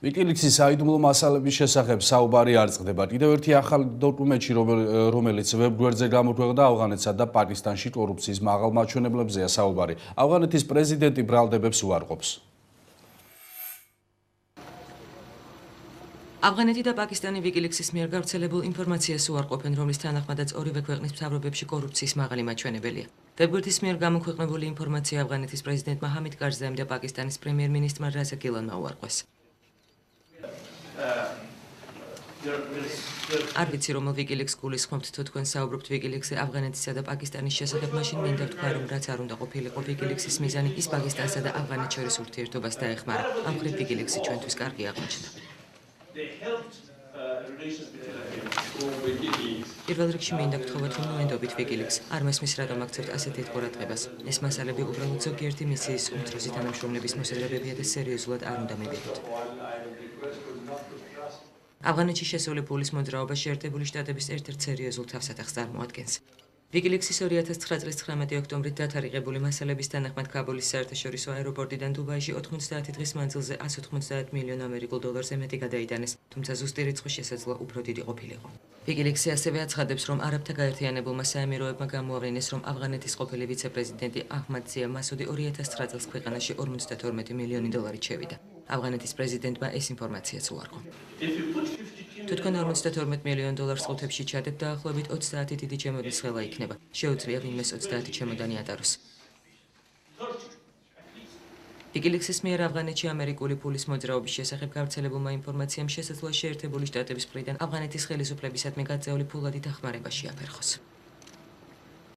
WikiLeaks-ის საიდუმლო მასალების შესახებ საუბარი არ წყდება. კიდევ ერთი ახალი დოკუმენტში, რომელიც ვებგვერდზე გამოქვეყნდა, ავღანეთსა და პაკისტანში კორუფციის მაღალ მაჩვენებლებზეა საუბარი. ავღანეთის პრეზიდენტი ბრალდებებს უარყოფს. ავღანეთი და პაკისტანი WikiLeaks-ის მიერ გავრცელებულ ინფორმაციას უარყოფენ, რომლის თანახმადაც ორივე ქვეყნის მთავრობებში კორუფციის მაღალი მაჩვენებელია. ვებგვერდის მიერ გამოქვეყნებული ინფორმაცია ავღანეთის პრეზიდენტმა ჰამიდ კარზაიმ და პაკისტანის პრემიერ-მინისტრმა რაზა გილანმა უარყვეს. არ ვიცი, რომელ WikiLeaks გულისხმობთ, თუ თქვენ საუბრობთ WikiLeaks-ზე ავღანეთისა და პაკისტანის შესახებ, მაშინ მინდა ვთქვა, რომ რაც არ უნდა ყოფილიყო WikiLeaks-ის მიზანი, ის პაკისტანსა და ავღანეთს შორის ურთიერთობას დაეხმარა. ამ მხრივ WikiLeaks-ი ჩვენთვის კარგი აღმოჩნდა. პირველ რიგში მინდა გთხოვოთ, რომ მოენდობით WikiLeaks. არ მესმის, რატომ აქცევთ ასეთ ყურადღებას. ეს მასალები უბრალოდ ზოგიერთი მისიის უმცროსი თანამშრომლების მოსაზრებებია და სერიოზულად არ უნდა მივიღოთ. ავღანეთში შესული ფულის მოძრაობა შეერთებული შტატების ერთ-ერთ სერიოზულ თავსატეხს წარმოადგენს. WikiLeaks-ის 2009 წლის 19 ოქტომბრით დათარიღებული მასალების თანახმად ქაბულის საერთაშორისო აეროპორტიდან დუბაიში 90 დღის მანძილზე 190 მილიონ ამერიკულ დოლარზე მეტი გადაიტანეს, თუმცა ზუსტი რიცხვი შესაძლოა უფრო დიდი ყოფილიყო. WikiLeaks-ი ასევე აცხადებს, რომ არაბთა გაერთიანებულმა საამიროებმა გამოავლინეს, რომ ავღანეთის ყოფილი ვიცე-პრეზიდენტი აჰმად ზია მასუდი 2009 წელს ქვეყანაში 52 მილიონი დოლარით შევიდა. ავღანეთის პრეზიდენტმა ეს ინფორმაციაც უარყო. თუ თქვენ 52 მილიონ დოლარს ყუთებში ჩადეთ, დაახლოებით 20 დიდი ჩემოდის ხელა იქნება. შეუძლია ვინმეს 20 ჩემოდანი ატაროს. WikiLeaks-ის მიერ ავღანეთში ამერიკული ფულის მოძრაობის შესახებ გავრცელებულმა ინფორმაციამ შესაძლოა შეერთებული შტატების მხრიდან ავღანეთის ხელისუფლებისადმი გაწეული ფულადი დახმარება შეაფერხოს.